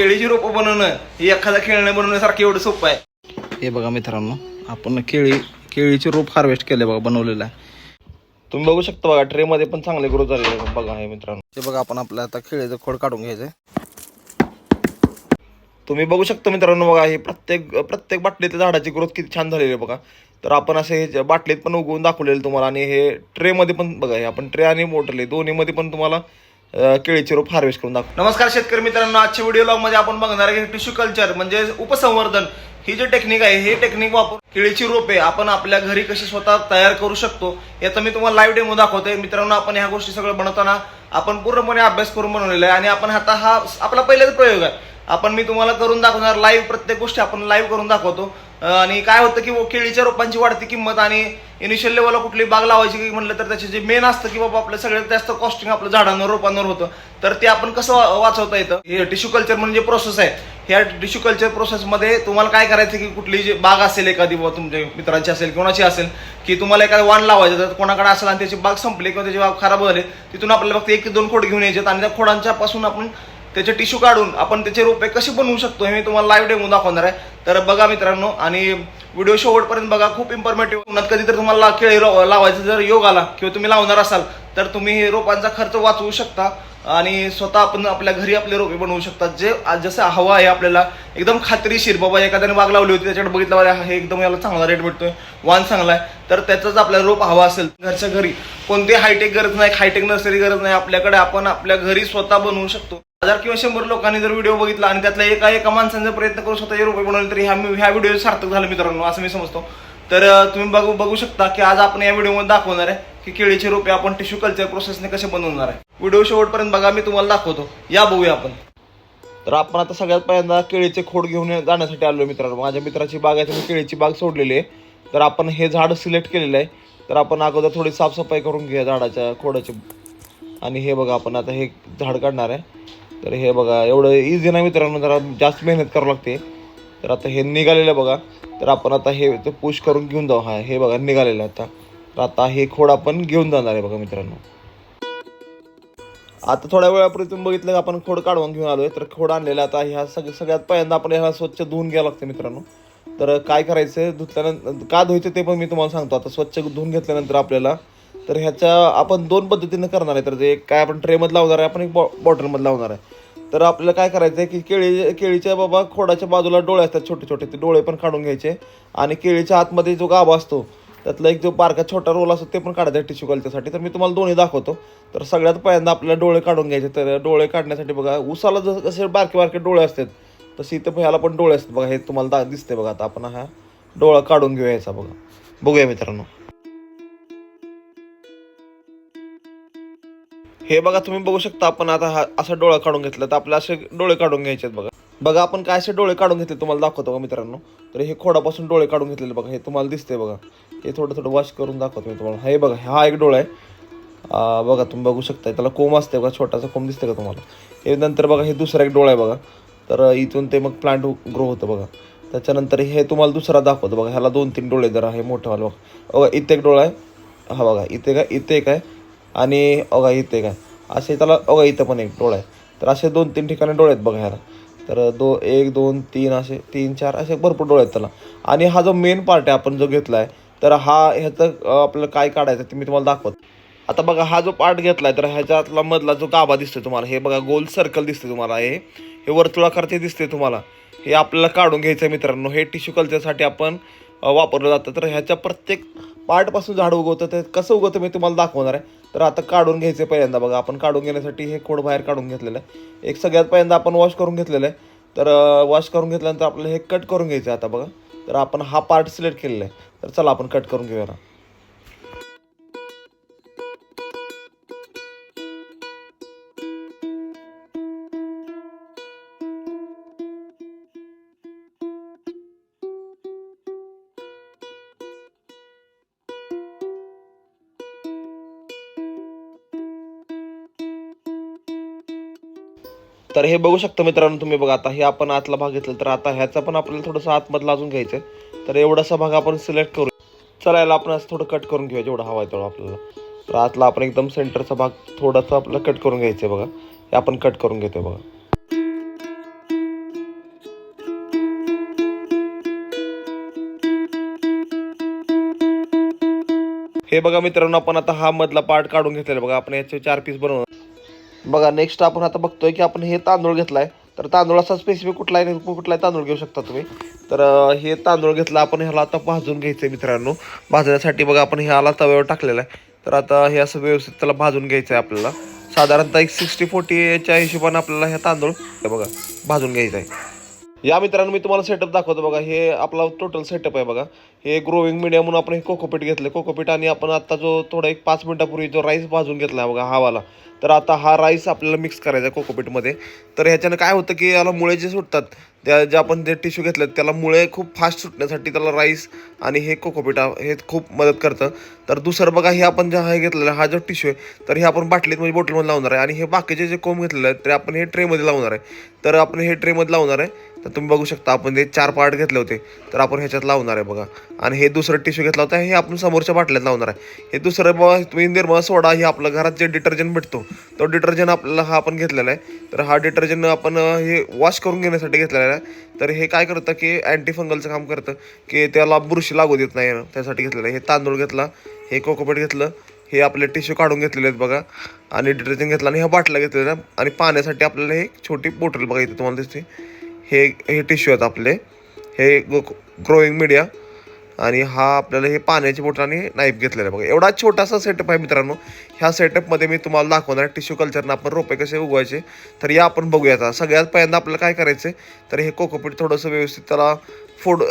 केळीची रोपं बनवणं हे एखादा खेळणं बनवण्यासारखं एवढं सोपं आहे. हे बघा मित्रांनो, आपण केळीची रोप हार्वेस्ट केले बघा, बनवलेलं आहे. तुम्ही बघू शकता बघा, ट्रे मध्ये पण चांगले ग्रोथ झाले बघा. हे मित्रांनो, हे बघा, आपण आपल्या आता केळीचं खोड काढून घ्यायचंय. तुम्ही बघू शकता मित्रांनो, बघा हे प्रत्येक बाटलीतल्या झाडाची ग्रोथ किती छान झालेली आहे बघा. तर आपण असे हे बाटलीत पण उगवून दाखवलेलं तुम्हाला, आणि हे ट्रे मध्ये पण बघा, हे आपण ट्रे आणि मोटरले दोन्ही मध्ये पण तुम्हाला केळीचे रोप हार्वेस्ट करून दाखवतो. नमस्कार शेतकरी मित्रांनो, आजच्या व्हिडिओ लॉग मध्ये आपण बघणार आहे टिश्यू कल्चर म्हणजे उपसंवर्धन. ही जी टेक्निक आहे, हे टेक्निक वापरून केळीची रोपे आपण आपल्या घरी कशी स्वतः तयार करू शकतो याचा मी तुम्हाला लाईव्ह डेमो दाखवतोय. मित्रांनो, आपण ह्या गोष्टी सगळं बनवताना आपण पूर्णपणे अभ्यास करून बनवलेला आहे, आणि आपण आता हा आपला पहिलाच प्रयोग आहे. मी तुम्हाला करून दाखवणार लाईव्ह, प्रत्येक गोष्टी आपण लाईव्ह करून दाखवतो. आणि काय होतं की केळीच्या रोपांची वाढती किंमत आणि इनिशियल लेवलला कुठली बाग लावायची की म्हटलं तर त्याचे जे मेन असतं की बाबा आपलं सगळ्यात जास्त कॉस्टिंग आपलं झाडांवर रोपांवर होतं, तर ते आपण कसं वाचवता येतं. हे टिश्यू कल्चर म्हणजे प्रोसेस आहे. ह्या टिश्यू कल्चर प्रोसेसमध्ये तुम्हाला काय करायचं की कुठली जी बाग असेल, एखादी बाबा तुमच्या मित्रांची असेल, कोणाची असेल, की तुम्हाला एखादं वाण लावायचं तर कोणाकडे असेल आणि त्याची बाग संपली किंवा त्याची बाग खराब झाली, तिथून आपल्याला फक्त 1 ते 2 खोड घेऊन यायचे, आणि त्या खोडांच्या पासून आपण त्याचे टिश्यू काढून आपण त्याचे रोपे कसे बनवू शकतो हे मी तुम्हाला लाईव्ह डेमो दाखवणार आहे. तर बघा मित्रांनो, आणि व्हिडिओ शेवटपर्यंत बघा, खूप इन्फॉर्मेटिव्ह. उन्हात कधी तर तुम्हाला केळी लावायचा जर योग आला किंवा तुम्ही लावणार असाल तर तुम्ही हे रोपांचा खर्च वाचवू शकता आणि स्वतः आपण आपल्या घरी आपले रोपे बनवू शकता. जे जसं हवा आहे आपल्याला, एकदम खात्रीशीर. बाबा एखाद्याने बाग लावली होती, त्याच्याकडे बघितलं हे एकदम याला चांगला रेट भेटतोय, वाण चांगला आहे, तर त्याचाच आपल्याला रोप हवा असेल घरच्या घरी, कोणती हायटेक गरज नाही, हायटेक नर्सरी गरज नाही, आपल्याकडे आपण आपल्या घरी स्वतः बनवू शकतो. 1000 किंवा 100 लोकांनी जर व्हिडिओ बघितला आणि त्यातल्या एका माणसाने जर प्रयत्न करून स्वतःचे रोपे बनवले तर ह्या व्हिडिओ सार्थक झालं मित्रांनो, असं मी समजतो. तर तुम्ही बघू शकता की आज आपण या व्हिडिओमध्ये दाखवणार आहे की केळीचे रोपे आपण टिश्यू कल्चर प्रोसेसने कसे बनवणार आहे. व्हिडिओ शेवटपर्यंत बघा, मी तुम्हाला दाखवतो. या बघूया आपण. तर आपण आता सगळ्यात पहिल्यांदा केळीचे खोड घेऊन जाण्यासाठी आलो मित्रांनो. माझ्या मित्राची बाग आहे, मी केळीची बाग सोडलेली आहे. तर आपण हे झाड सिलेक्ट केलेलं आहे. तर आपण अगोदर थोडी साफसफाई करून घेऊया झाडाच्या खोडाची. आणि हे बघा, आपण आता हे झाड काढणार आहे. तर हे बघा, एवढं इझी नाही मित्रांनो, जरा जास्त मेहनत करावं लागते. तर आता हे निघालेलं बघा, तर आपण आता हे पुश करून घेऊन जाऊ. हा हे बघा निघालेलं आता. तर आता हे खोड आपण घेऊन जाणार आहे बघा मित्रांनो. आता थोड्या वेळापूर्वी तुम्ही बघितलं की आपण खोड काढून घेऊन आलोय. तर खोड आणलेला आता ह्या सगळ्यात पहिल्यांदा आपण ह्याला स्वच्छ धुवून घ्यावं लागतं मित्रांनो. तर काय करायचं, धुतल्यानंतर का धुवायचं ते पण मी तुम्हाला सांगतो. आता स्वच्छ धुवून घेतल्यानंतर आपल्याला, तर ह्याच्या आपण 2 पद्धतीने करणार आहे. तर ते काय आपण ट्रेमध्ये लावणार आहे, आपण एक बॉटलमध्ये लावणार आहे. तर आपल्याला काय करायचं आहे की केळीच्या बाबा खोडाच्या बाजूला डोळे असतात छोटे छोटे, ते डोळे पण काढून घ्यायचे. आणि केळीच्या आतमध्ये जो गाभा असतो त्यातला एक जो बारका छोटा रोल असतो ते पण काढायचा टिश्यू कल्चरसाठी. तर मी तुम्हाला दोन्ही दाखवतो. तर सगळ्यात पहिल्यांदा आपल्याला डोळे काढून घ्यायचे. तर डोळे काढण्यासाठी बघा, उसाला जसे बारके बारके डोळे असतात तसे इथं ह्याला पण डोळे असतात बघा. हे तुम्हाला दिसते बघा. आता आपण हा डोळा काढून घेऊया याचा बघा. बघूया मित्रांनो. हे बघा, तुम्ही बघू शकता आपण आता हा असा डोळा काढून घेतला. तर आपल्याला असे डोळे काढून घ्यायचे आहेत बघा. बघा आपण काय असे डोळे काढून घेतले तुम्हाला दाखवतो बघा मित्रांनो. तर हे खोडापासून डोळे काढून घेतलेले बघा, हे तुम्हाला दिसते बघा. हे थोडं वॉश करून दाखवतो मी तुम्हाला. हे बघा, हा एक डोळा आहे बघा, तुम्ही बघू शकता. त्याला कोंब असते बघा, छोटासा कोंब दिसते का तुम्हाला. हे नंतर बघा, हे दुसरा एक डोळा आहे बघा. तर इथून ते मग प्लांट ग्रो होतं बघा. त्याच्यानंतर हे तुम्हाला दुसरा दाखवतो बघा. ह्याला 2-3 डोळे जरा हे मोठं बघा. बघा इथे एक डोळा आहे, हा बघा इथे एक आहे, आणि बघा इथे एक आहे. असे त्याला बघा, इथं पण एक डोळा आहे. तर असे 2-3 ठिकाणी डोळे आहेत बघा ह्याला. तर 1 2 3 असे 3 4 असे भरपूर डोळे आहेत त्याला. आणि हा जो मेन पार्ट आहे आपण जो घेतला आहे, तर ह्याचं आपल्याला काय काढायचं ते मी तुम्हाला दाखवतो. आता बघा, हा जो पार्ट घेतला आहे, तर ह्याच्यातला मधला जो गाभा दिसतोय तुम्हाला, हे बघा गोल सर्कल दिसते तुम्हाला, हे वर्तुळाकारचे दिसते तुम्हाला. हे आपल्याला काढून घ्यायचं आहे मित्रांनो. हे टिश्यू कल्चरसाठी आपण वापरलं जातं. तर ह्याच्या प्रत्येक पार्टपासून झाड उगवतं. ते कसं उगवतं मी तुम्हाला दाखवणार आहे. तर आता काढून घ्यायचं पहिल्यांदा बघा. आपण काढून घेण्यासाठी हे खोड बाहेर काढून घेतलेलं आहे. एक सगळ्यात पहिल्यांदा आपण वॉश करून घेतलेलं आहे. तर वॉश करून घेतल्यानंतर आपल्याला हे कट करून घ्यायचं आहे आता बघा. तर आपण हा पार्ट सिलेक्ट केलेला आहे. तर चला आपण कट करून घेऊया ना. तर हे बघू शकता मित्रांनो तुम्ही बघा. आता हे आपण आतला भाग घेतला, तर आता ह्याचा पण आपल्याला थोडंसं आतमधला अजून घ्यायचं आहे. तर एवढासा भाग आपण सिलेक्ट करू. चला, याला आपण असं थोडं कट करून घेऊया जेवढा हवा आहे तेवढा आपल्याला. तर आतला आपण एकदम सेंटरचा भाग थोडासा आपल्याला कट करून घ्यायचा आहे बघा. हे आपण कट करून घेतोय बघा. हे बघा मित्रांनो, आपण आता हा मधला पार्ट काढून घेतलेला बघा. आपण याचे 4 पीस बनवणार बघा. नेक्स्ट आपण आता बघतोय की आपण हे तांदूळ घेतलाय. तर तांदूळाचा स्पेसिफिक कुठलाही तांदूळ घेऊ शकता तुम्ही. तर हे तांदूळ घेतला आपण. ह्याला आता भाजून घ्यायचं मित्रांनो. भाजण्यासाठी बघा आपण ह्याला तव्यावर टाकलेला आहे. तर आता हे असं व्यवस्थित त्याला भाजून घ्यायचं आहे आपल्याला. साधारणतः एक 60-40च्या हिशोबाने आपल्याला हे तांदूळ हे बघा भाजून घ्यायचं आहे. या मित्रांनो, मी तुम्हाला सेटअप दाखवतो बघा. हे आपला टोटल सेटअप आहे बघा. हे ग्रोविंग मीडिया म्हणून आपण हे कोकोपीट घेतलं. कोकोपीट आणि आपण आता जो थोडा एक 5 मिनिटापूर्वी जो राईस भाजून घेतला बघा हा वाला. तर आता हा राईस आपल्याला मिक्स करायचा आहे कोकोपीटमध्ये. तर ह्याच्यानं काय होतं की याला मुळे जे सुटतात, त्या जे आपण जे टिश्यू घेतलेत त्याला मुळे खूप फास्ट सुटण्यासाठी त्याला राईस आणि हे कोकोपीट हे खूप मदत करतं. तर दुसरं बघा, हे आपण जे हे घेतलेलं हा जो टिश्यू आहे तर हे आपण बाटलीत म्हणजे बॉटलमध्ये लावणार आहे. आणि हे बाकीचे जे कोंब घेतलेले आहेत ते आपण हे ट्रेमध्ये लावणार आहे. तर आपण हे ट्रेमध्ये लावणार आहे. तर तुम्ही बघू शकता आपण ते 4 पार्ट घेतले होते तर आपण ह्याच्यात लावणार आहे बघा. आणि हे दुसरं टिश्यू घेतला होता हे आपण समोरच्या बाटल्यात लावणार आहे. हे दुसरं बघा, तुम्ही निर्मळ सोडा हे आपलं घरात जे डिटर्जंट भेटतो तो डिटर्जंट आपल्याला हा आपण घेतलेला आहे. तर हा डिटर्जंट आपण हे वॉश करून घेण्यासाठी घेतलेला आहे. तर हे काय करतं की अँटी फंगलचं काम करतं की त्याला बुरशी लागू देत नाही, त्यासाठी घेतलेलं आहे. हे तांदूळ घेतला, हे कोकोपीट घेतलं, हे आपले टिश्यू काढून घेतलेले आहेत बघा. आणि डिटर्जंट घेतला आणि ह्या बाटल्या घेतलेल्या. आणि पाण्यासाठी आपल्याला हे छोटी बॉटल बघा इथे तुम्हाला दिसते. हे हे टिश्यू आहेत आपले. हे ग्रोईंग मीडिया आणि हा आपल्याला हे पाण्याची बॉटल आणि नाईफ घेतलेला आहे बघा. एवढा छोटासा सेटअप आहे मित्रांनो. ह्या सेटअपमध्ये मी तुम्हाला दाखवणार आहे टिश्यू कल्चरनं आपण रोपे कसे उगवायचे. तर या आपण बघूया. सगळ्यात पहिल्यांदा आपल्याला काय करायचं तर हे कोकोपीट थोडंसं व्यवस्थित त्याला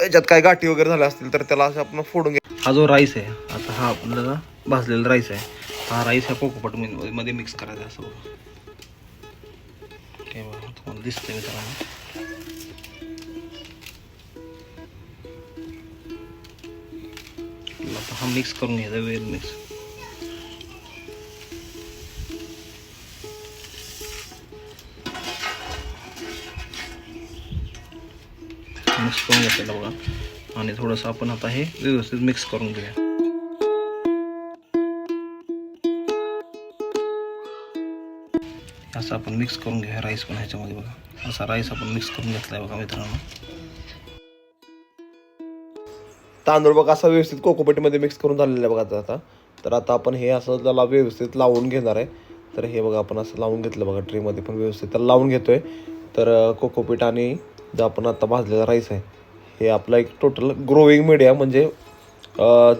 याच्यात काय गाठी वगैरे झाल्या असतील तर त्याला असं आपण फोडून घ्या. हा जो राईस आहे आता हा आपल्याला भाजलेला राईस आहे. हा राईस ह्या कोकोपीटमध्ये मिक्स करायचा असं बघा. हे बघा तुम्हाला दिसतंय मित्रांनो. आता हा मिक्स करून घ्यायचा वेल मिक्स. मिक्स करून घेतलेलं बघा. आणि थोडंसं आपण आता हे व्यवस्थित मिक्स करून घेऊया. असं आपण मिक्स करून घेऊया राईस पण ह्याच्यामध्ये बघा. असा राईस आपण मिक्स करून घेतलाय बघा मित्रांनो. तांदूळ बघा असा व्यवस्थित कोकोपीटमध्ये मिक्स करून झालेला आहे बघा आता. तर आता आपण हे असं त्याला व्यवस्थित लावून घेणार आहे. तर हे बघा आपण असं लावून घेतलं बघा. ट्रेमध्ये पण व्यवस्थित त्याला लावून घेतोय. तर कोकोपीट आणि जो आपण आता भाजलेला राईस आहे हे आपला एक टोटल ग्रोविंग मीडिया म्हणजे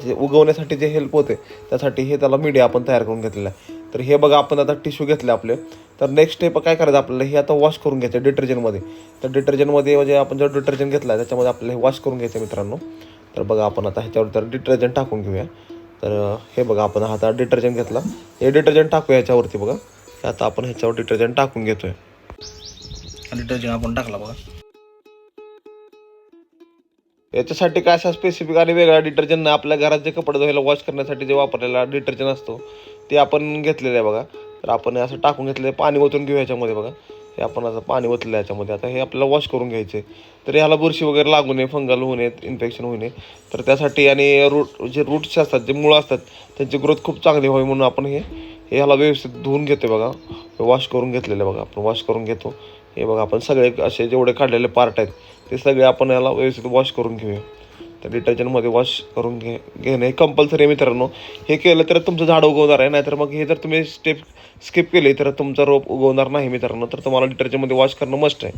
जे उगवण्यासाठी जे हेल्प होते त्यासाठी हे त्याला मीडिया आपण तयार करून घेतलेला आहे. तर हे बघा आपण आता टिश्यू घेतले आपले. तर नेक्स्ट स्टेप काय करायचं आपल्याला हे आता वॉश करून घ्यायचं डिटर्जंटमध्ये. तर डिटर्जंटमध्ये म्हणजे आपण जो डिटर्जंट घेतला आहे त्याच्यामध्ये आपल्याला हे वॉश करून घ्यायचं मित्रांनो. तर बघा आपण आता ह्याच्यावर तर डिटर्जंट टाकून घेऊया. तर हे बघा आपण आता डिटर्जंट घेतला. हे डिटर्जंट टाकूया ह्याच्यावरती बघा. आता आपण ह्याच्यावर डिटर्जंट टाकून घेतोय. डिटर्जंट आपण टाकला बघा. याच्यासाठी काय असा स्पेसिफिक आणि वेगळा डिटर्जंट नाही. आपल्या घरात जे कपडे धुवायला वॉश करण्यासाठी जे वापरलेला डिटर्जंट असतो ते आपण घेतलेलं आहे बघा. तर आपण असं टाकून घेतलं. पाणी ओतून घेऊ ह्याच्यामध्ये बघा. हे आपण असं पाणी ओतलं याच्यामध्ये. आता हे आपल्याला वॉश करून घ्यायचे. तर ह्याला बुरशी वगैरे लागू नये, फंगल होऊ नये, इन्फेक्शन होऊ नये. तर त्यासाठी आणि रूट्स असतात जे मुळं असतात त्यांची ग्रोथ खूप चांगली व्हावी म्हणून आपण हे ह्याला व्यवस्थित धुवून घेतो बघा. वॉश करून घेतलेलं बघा. आपण वॉश करून घेतो. हे बघा आपण सगळे असे जेवढे काढलेले पार्ट आहेत ते सगळे आपण याला व्यवस्थित वॉश करून घेऊया. तर डिटर्जंटमध्ये वॉश करून घेणं हे कंपल्सरी आहे मित्रांनो. हे केलं तर तुमचं झाड उगवणार आहे. नाहीतर मग हे जर तुम्ही स्टेप स्किप केली तर तुमचा रोप उगवणार नाही मित्रांनो. तर तुम्हाला डिटर्जंटमध्ये वॉश करणं मस्ट आहे.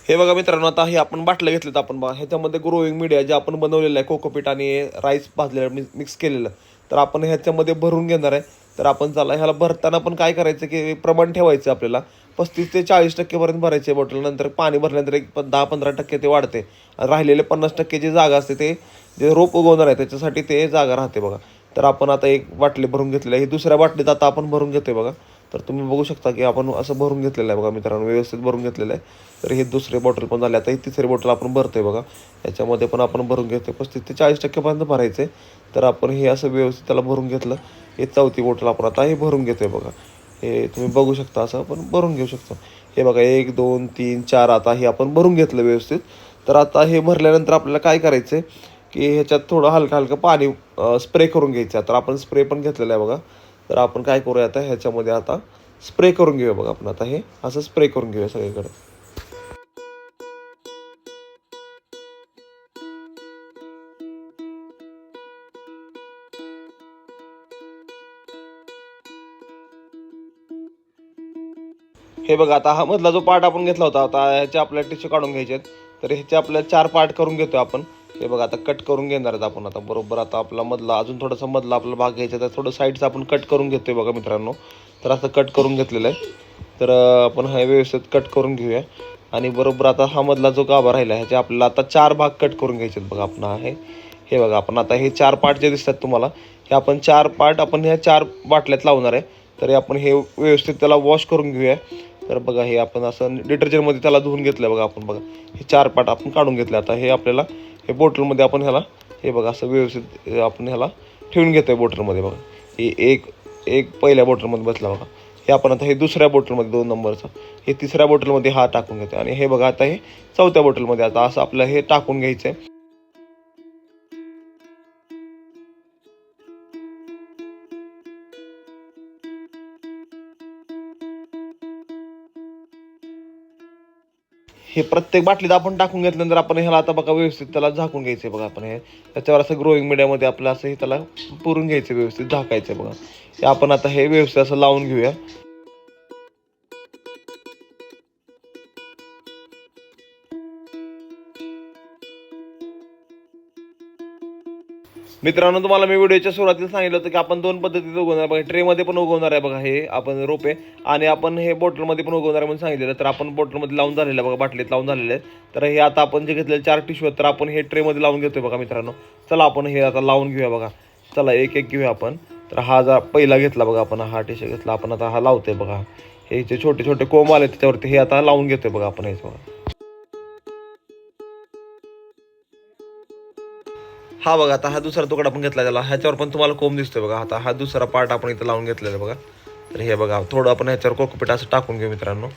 हे बघा मित्रांनो आता हे आपण बाटल्या घेतलेत आपण बघा. ह्याच्यामध्ये ग्रोविंग मीडिया जे आपण बनवलेलं आहे कोकोपीट आणि राईस भाजलेलं मिक्स केलेलं तर आपण ह्याच्यामध्ये भरून घेणार आहे. तर आपण चला ह्याला भरताना पण काय करायचं की प्रमाण ठेवायचं आपल्याला 35 ते 40% भरायचे बॉटल. नंतर पाणी भरल्यानंतर एक 10-15% ते वाढते. आणि राहिलेले 50% जी जागा असते ते जे रोप उगवणार आहे त्याच्यासाठी ते जागा राहते बघा. तर आपण आता एक बाटली भरून घेतलेली आहे. ही दुसऱ्या बाटलीत आता आपण भरून घेतोय बघा. तर तुम्ही बघू शकता की आपण असं भरून घेतलेलं आहे बघा मित्रांनो. व्यवस्थित भरून घेतलेलं आहे. तर हे दुसरे बॉटल पण झाले. आता ही तिसरी बॉटल आपण भरतोय बघा. याच्यामध्ये पण आपण भरून घेतोय 35 ते 40% भरायचे. तर आपण हे असं व्यवस्थित त्याला भरून घेतलं. हे चौथी बॉटल आपण आता हे भरून घेतोय बघा. हे तुम्ही बघू शकता असं आपण भरून घेऊ शकतो. हे बघा 1 2 3 4 आता हे आपण भरून घेतलं व्यवस्थित. तर आता हे भरल्यानंतर आपल्याला काय करायचं आहे की ह्याच्यात थोडं हलकं हलकं पाणी स्प्रे करून घ्यायचं. तर आपण स्प्रे पण घेतलेला आहे बघा. तर आपण काय करूया आता ह्याच्यामध्ये आता स्प्रे करून घेऊया बघा. आपण आता हे असं स्प्रे करून घेऊया सगळीकडे. हे बघा आता हा मधला जो पार्ट आपण घेतला होता, आता ह्याचे आपल्याला टिश्यू काढून घ्यायचे आहेत. तर ह्याचे आपल्याला 4 पार्ट करून घेतो आपण. हे बघा आता कट करून घेणार आहेत आपण. आता बरोबर आता आपला मधला अजून थोडासा मधला आपला भाग घ्यायचा, तर थोडं साईडचं आपण कट करून घेतोय बघा मित्रांनो. तर असं कट करून घेतलेलं आहे. तर आपण हा व्यवस्थित कट करून घेऊया. आणि बरोबर आता हा मधला जो गाभा राहिला ह्याचे आपल्याला आता 4 भाग कट करून घ्यायचे आहेत बघा. आपण आहे हे बघा, आपण आता हे 4 पार्ट जे दिसतात तुम्हाला, हे आपण 4 पार्ट आपण ह्या 4 बाटल्यात लावणार आहे. तर आपण हे व्यवस्थित त्याला वॉश करून घेऊया. तर बघा हे आपण असं डिटर्जंटमध्ये त्याला धुवून घेतलं बघा आपण. बघा हे 4 पार्ट आपण काढून घेतले. आता हे आपल्याला हे बॉटलमध्ये आपण ह्याला हे बघा असं व्यवस्थित आपण ह्याला ठेवून घेतो आहे बॉटलमध्ये. बघा हे एक पहिल्या बॉटलमध्ये बसला बघा. हे आपण आता हे दुसऱ्या बॉटलमध्ये 2 नंबरचा, हे तिसऱ्या बॉटलमध्ये हा टाकून घेतो. आणि हे बघा आता हे चौथ्या बॉटलमध्ये आता असं आपल्याला हे टाकून घ्यायचं आहे. हे प्रत्येक बाटलीत आपण टाकून घेतल्यानंतर आपण ह्याला आता बघा व्यवस्थित त्याला झाकून घ्यायचं बघा. आपण हे त्याच्यावर असं ग्रोईंग मीडियामध्ये आपलं असं हे त्याला पुरून घ्यायचं, व्यवस्थित झाकायचं बघा. हे आपण आता हे व्यवस्थित असं लावून घेऊया. मित्रांनो तुम्हाला मी व्हिडिओच्या सुरुवातीला सांगितलं होतं की आपण 2 पद्धतीत उगवणार बघा. ट्रेमध्ये पण उगवणार आहे बघा हे आपण रोपे, आणि आपण हे बॉटलमध्ये पण उगवणार आहे म्हणून सांगितलेलं. तर आपण बॉटलमध्ये लावून झालेलं आहे बघा, बाटलीत लावून झालेलं आहे. तर हे आता आपण जे घेतलेले 4 टिश्यू आहेत, तर आपण हे ट्रेमध्ये लावून घेतोय बघा मित्रांनो. चला आपण हे आता लावून घेऊया बघा. चला एक एक घेऊया आपण. तर हा जा पहिला घेतला बघा आपण, हा टिश्यू घेतला आपण. आता हा लावतोय बघा. हे जे छोटे छोटे कोंब आले त्याच्यावरती हे आता लावून घेतोय बघा आपण. हे बघा हा बघा आता हा दुसरा तुकडा आपण घेतला त्याला, ह्याच्यावर पण तुम्हाला कोंब दिसतोय बघा. आता हा दुसरा पार्ट आपण इथं लावून घेतलेला बघा. तर हे बघा थोडं आपण ह्याच्यावर कोकोपीट असं टाकून घेऊ मित्रांनो,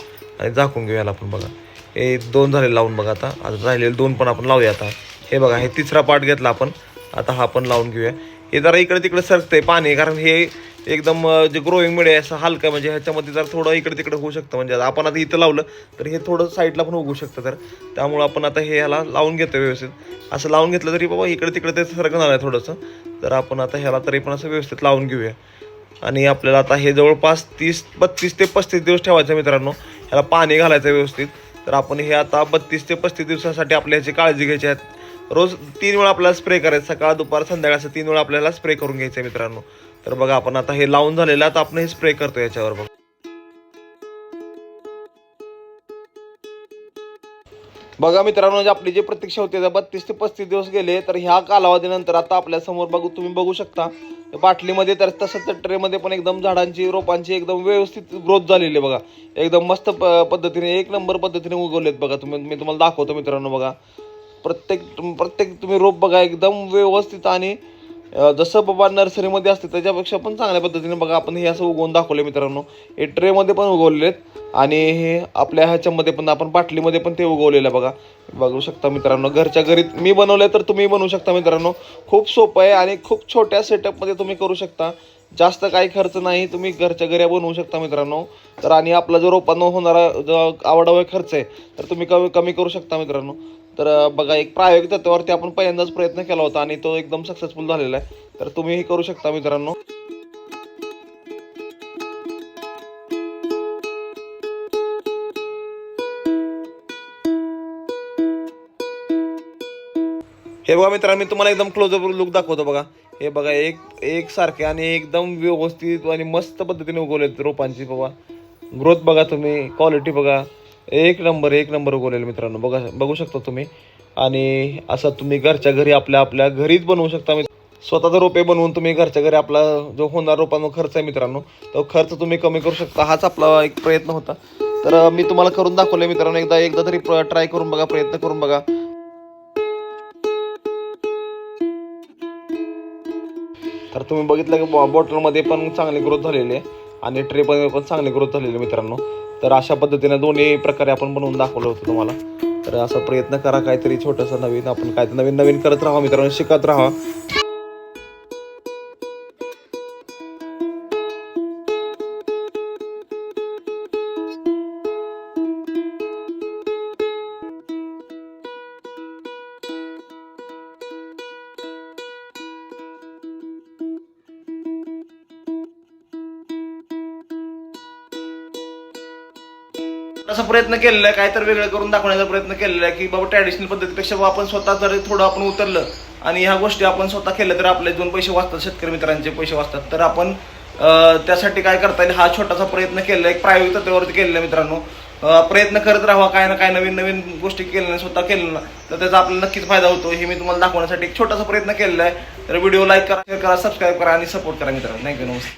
आणि झाकून घेऊ याला आपण बघा. हे 2 झाले लावून बघा. आता राहिलेले 2 पण आपण लावूया आता. हे बघा हे तिसरा पार्ट घेतला आपण. आता हा पण लावून घेऊया. हे जरा इकडे तिकडे सरकतंय पाणी, कारण हे एकदम जे ग्रोईंग मीडिया असं हलकं, म्हणजे ह्याच्यामध्ये जर थोडं इकडे तिकडे होऊ शकतं. म्हणजे आपण आता इथं लावलं तर हे थोडं साईडला पण उगू शकतं. तर त्यामुळं आपण आता हे ह्याला लावून घेतो व्यवस्थित. असं लावून घेतलं तरी बाबा इकडे तिकडे ते सरकणार आहे थोडंसं. तर आपण आता ह्याला तरी पण असं व्यवस्थित लावून घेऊया. आणि आपल्याला आता हे जवळपास 32 ते 35 दिवस ठेवायचं मित्रांनो. ह्याला पाणी घालायचं व्यवस्थित. तर आपण हे आता 32 ते 35 दिवसासाठी आपल्या ह्याची काळजी घ्यायची आहे. रोज 3 वेळा आपल्याला स्प्रे करायचं, सकाळ दुपार संध्याकाळ असं 3 वेळा आपल्याला स्प्रे करून घ्यायचं आहे मित्रांनो. तर बघा आपण आता हे लावून झालेलं, आता आपण हे स्प्रे करतो याच्यावर बघा. बघा मित्रांनो, आपली जी प्रतीक्षा होती 32 ते 35 दिवस गेले. तर ह्या कालावधीनंतर आता आपल्या समोर तुम्ही बघू शकता बाटलीमध्ये, तर तसंच तर ट्रेमध्ये पण एकदम झाडांची रोपांची एकदम व्यवस्थित ग्रोथ झालेली आहे बघा. एकदम मस्त पद्धतीने 1 नंबर पद्धतीने उगवलेत बघा. मी तुम्हाला दाखवतो मित्रांनो बघा. प्रत्येक प्रत्येक तुम्ही रोप बघा एकदम व्यवस्थित, आणि जसं बाबा नर्सरीमध्ये असते त्याच्यापेक्षा पण चांगल्या पद्धतीने बघा आपण हे असं उगवून दाखवलं मित्रांनो. हे ट्रेमध्ये पण उगवलेले आहेत, आणि हे आपल्या ह्याच्यामध्ये पण आपण बाटलीमध्ये पण ते उगवलेलं आहे बघा. बघू शकता मित्रांनो. घरच्या घरी मी बनवलं तर तुम्ही बनवू शकता मित्रांनो. खूप सोपं आहे आणि खूप छोट्या सेटअपमध्ये तुम्ही करू शकता. जास्त काही खर्च नाही, तुम्ही घरच्या घरी बनवू शकता मित्रांनो. तर आणि आपला जो रोपांना होणारा जो आवडावा खर्च आहे तर तुम्ही कमी कमी करू शकता मित्रांनो. तर बघा एक प्रायोगिक तत्वावरती आपण पहिल्यांदाच प्रयत्न केला होता, आणि तो एकदम सक्सेसफुल झालेला आहे. तर तुम्ही हे करू शकता मित्रांनो. हे बघा मित्रांनो, मी तुम्हाला एकदम क्लोजअप लुक दाखवतो बघा. हे बघा एक सारखे आणि एकदम व्यवस्थित आणि मस्त पद्धतीने उगवलेत रोपांची बाबा. ग्रोथ बघा तुम्ही, क्वालिटी बघा. एक नंबर उगवलेलं मित्रांनो. बघू शकता तुम्ही. आणि असं तुम्ही घरच्या घरी आपल्या आपल्या घरीच बनवू शकता. स्वतःचा रोपे बनवून तुम्ही घरच्या घरी आपला जो होणार रोपांचा खर्च आहे मित्रांनो, तो खर्च तुम्ही कमी करू शकता. हाच आपला एक प्रयत्न होता. तर मी तुम्हाला करून दाखवले मित्रांनो. एकदा तरी ट्राय करून बघा, प्रयत्न करून बघा. तर तुम्ही बघितलं की बॉटलमध्ये पण चांगली ग्रोथ झालेली आहे, आणि ट्रेमध्ये पण चांगली ग्रोथ झालेली आहे मित्रांनो. तर अशा पद्धतीने दोन्ही प्रकारे आपण बनवून दाखवलं होतं तुम्हाला. तर असा प्रयत्न करा, काहीतरी छोटंसं नवीन, आपण काहीतरी नवीन नवीन करत राहा मित्रांनो, शिकत राहा. असा प्रयत्न केलेला आहे, काय तर वेगळं करून दाखवण्याचा प्रयत्न केलेला आहे की बाबा ट्रॅडिशनल पद्धतीपेक्षा आपण स्वतः जर थोडं आपण उतरलं आणि ह्या गोष्टी आपण स्वतः केल्या तर आपले 2 पैसे वाचतात, शेतकरी मित्रांचे पैसे वाचतात. तर आपण त्यासाठी काय करता येईल हा छोटासा प्रयत्न केलेला आहे, एक प्रायोगिक तत्वावरती केलेला आहे मित्रांनो. प्रयत्न करत राहा, काय ना काय नवीन नवीन गोष्टी केल्या स्वतः केलं ना तर त्याचा आपल्याला नक्कीच फायदा होतो. हे मी तुम्हाला दाखवण्यासाठी एक छोटासा प्रयत्न केलेला आहे. तर व्हिडिओ लाईक करा, शेअर करा, सबस्क्राईब करा आणि सपोर्ट करा मित्रांनो. थँक्यू, नमस्ते.